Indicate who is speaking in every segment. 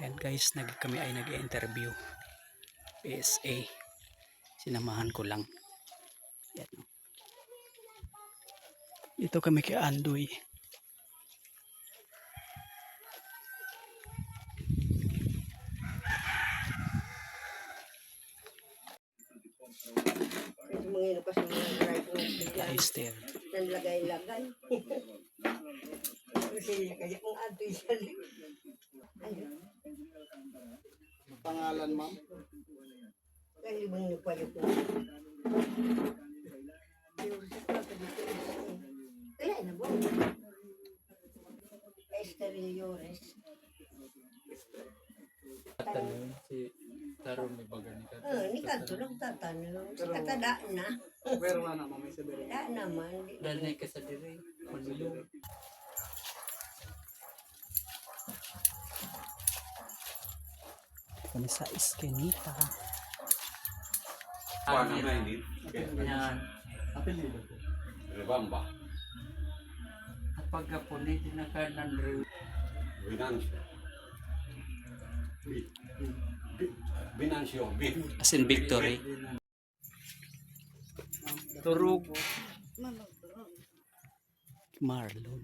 Speaker 1: Ayan guys, kami ay nag-interview. PSA. Sinamahan ko lang. Ayan. Ito kami kay Andoy.
Speaker 2: Mangino pa sa mga driver.
Speaker 1: Ayster.
Speaker 2: Nalagay-lagay. Kasi kaya kung ato siya.
Speaker 3: Pangalan, ma'am?
Speaker 2: Kaya bang nagpalit ko. Kaya na ba? Esther Yores.
Speaker 4: Tanong si Taron may baga ni Kato.
Speaker 2: Ni kanto lang tatanong. Sa katadaan na.
Speaker 3: Pero wala na, ma'am. May sabi rin.
Speaker 2: Daan naman.
Speaker 4: Danay ka sa dire. Manulong.
Speaker 1: Kami sa Eskinita.
Speaker 5: Paano na hindi?
Speaker 4: Yan.
Speaker 3: Apelido po.
Speaker 5: Rebamba.
Speaker 4: At pagkapuni, tinakanan rin.
Speaker 5: Binancio. Binancio.
Speaker 1: As in victory.
Speaker 4: Turog.
Speaker 1: Marlon.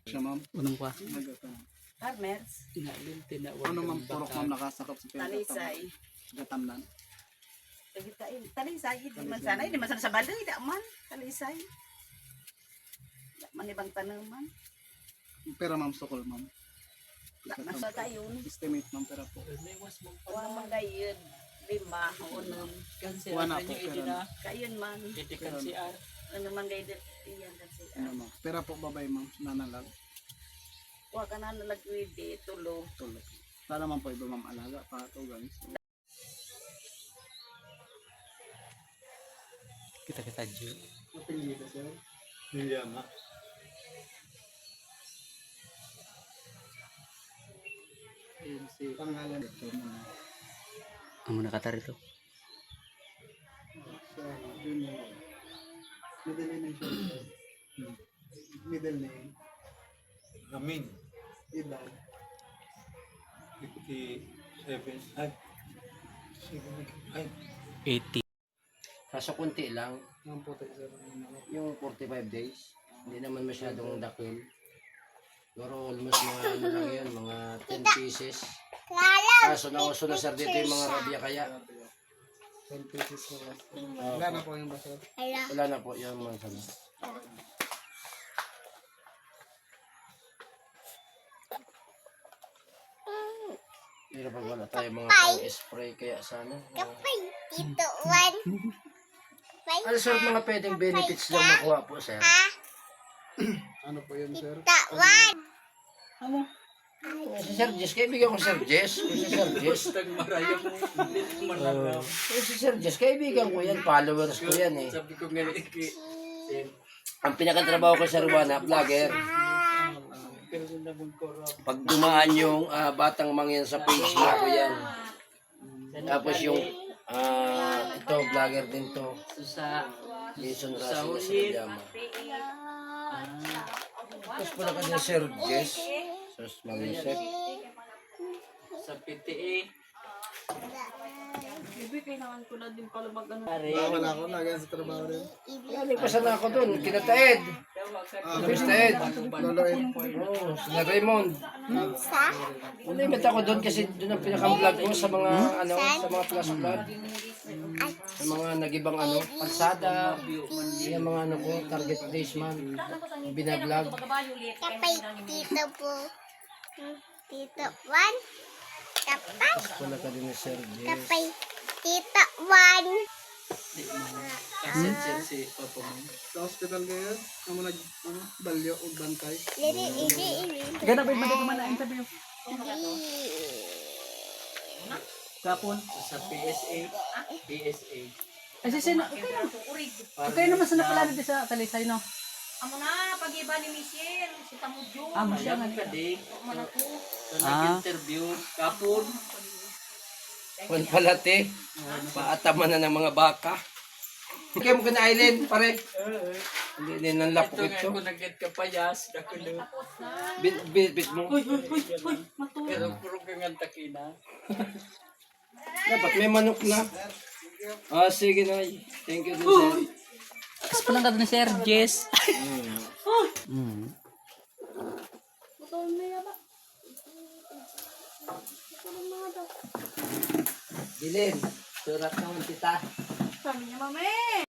Speaker 3: Siya, ma'am.
Speaker 1: Unang pa.
Speaker 2: Farmers.
Speaker 4: Tinalin, tinawag.
Speaker 3: Ano, ma'am? Purok, ma'am, nakasakop sa
Speaker 2: Talisay.
Speaker 3: Gatamnan.
Speaker 2: Talisay. Di man sana. Di man sana sa balay. Di man. Talisay. Di man ibang tanaman.
Speaker 3: Pero, ma'am, sukol, ma'am.
Speaker 2: Nasa tayo.
Speaker 3: Estimate, ma'am, pero po.
Speaker 2: Wala man gayon. Lima. Unong.
Speaker 4: Kansi
Speaker 3: Wala
Speaker 4: ano
Speaker 3: po,
Speaker 4: niyo
Speaker 3: pero-
Speaker 4: iti na.
Speaker 2: Kayon man.
Speaker 4: Iti kansi ar.
Speaker 2: Ano man gayon. Iyan kasi.
Speaker 3: Ano, ma'am? Pero po, babay, ma'am. Nanalag.
Speaker 2: Huwag ka na nalagwidi. Tulog.
Speaker 3: Tulog. Para, ma'am, po, iba, ma'am, alaga. Patugan.
Speaker 1: Kita-kita Diyo.
Speaker 3: Apelido, sir? Liliana.
Speaker 4: Yun si
Speaker 3: Pangalan ito, ma'am.
Speaker 1: Ang muna kata rito.
Speaker 3: Sa junior. Middle name siya. Middle name.
Speaker 5: Amin.
Speaker 3: Edad.
Speaker 5: 57. Ay.
Speaker 1: 80.
Speaker 6: Kaso kunti lang,
Speaker 3: Ang puti, sir.
Speaker 6: yung 45 days, hindi naman masyadong dakil. Pero almost mga ano lang yun, mga 10 pieces. Kaso nauso na sir dito yung mga rabia kaya
Speaker 3: 10 pieces po. Wala na po yung basa.
Speaker 6: wala na po yung mga sabi. Pero pag wala tayo mga pang-spray kaya sana.
Speaker 7: Tito Juan.
Speaker 6: Ano sir mga pwedeng benefits lang makuha po sir?
Speaker 3: Ano po yun, sir?
Speaker 7: Tito Juan.
Speaker 6: Si Sir Jess, kaibigan ko si Sir Jess. Si Sir Jess.
Speaker 4: Tag marayang manarap.
Speaker 6: Si Sir Jess, kaibigan ko yan, followers ko yan eh.
Speaker 4: Sabi ko nga iki.
Speaker 6: Ang pinakatrabaho ko sa Ruana, vlogger.
Speaker 4: Pero na mong korap.
Speaker 6: Pag dumaan yung batang mangyan sa page na ako yan. Tapos yung ito, vlogger din to.
Speaker 4: So sa
Speaker 6: Jason
Speaker 4: Sa
Speaker 6: Russell sa
Speaker 4: huli.
Speaker 6: Llama. Tapos pala ka din Sir Jess. Sus, mamisip.
Speaker 4: sa PTA. Ibig kailangan ko na din pala mag-ano.
Speaker 3: Wala ako, nagan sa trabaho rin.
Speaker 6: Nalipasan na ako doon, kinataed. Kinataed.
Speaker 3: Loloin.
Speaker 6: Oo, sila Raymond. Nalimit ako doon kasi doon ang pinaka-vlog ko sa mga ano, sa mga plus vlog. Sa mga nagibang ano, palsada. Yung mga ano ko, target days man. Binablog.
Speaker 7: Kapay Tito po. Tito Juan. Kapay.
Speaker 6: Wala ka din ni Sir Jess.
Speaker 7: Kapay Tito Juan.
Speaker 4: Asensya si Papa mo.
Speaker 3: Sa hospital ngayon, ano balyo o bantay.
Speaker 7: Lili.
Speaker 1: Ganap ba dito man ang interview? Kapon.
Speaker 4: Sa PSA. PSA.
Speaker 1: Ay sino? Okay naman sa napalala di sa Talisay no.
Speaker 8: Amo na, pag-iba ni Michelle, si Tamudyo.
Speaker 1: Amo siya
Speaker 4: Ayan
Speaker 1: nga.
Speaker 4: ka di.
Speaker 8: Man ako.
Speaker 4: Sa nag-interview. Kapon.
Speaker 6: Kung pala te, paataman na ng mga baka. Kaya mo ka na Aileen, pare. Hindi din ang
Speaker 4: Ito
Speaker 6: lapok
Speaker 4: nga
Speaker 6: ito.
Speaker 4: ako nagget ka payas. Nakulo.
Speaker 6: Bit mo.
Speaker 4: Pero puro ka nga takina.
Speaker 6: Dapat may manok na. Ah, sige na. Thank you din, sir.
Speaker 1: Tapos pa lang ka doon, Sir Jess.
Speaker 6: Dilin, surat naman kita.
Speaker 8: Sabi niya, mami.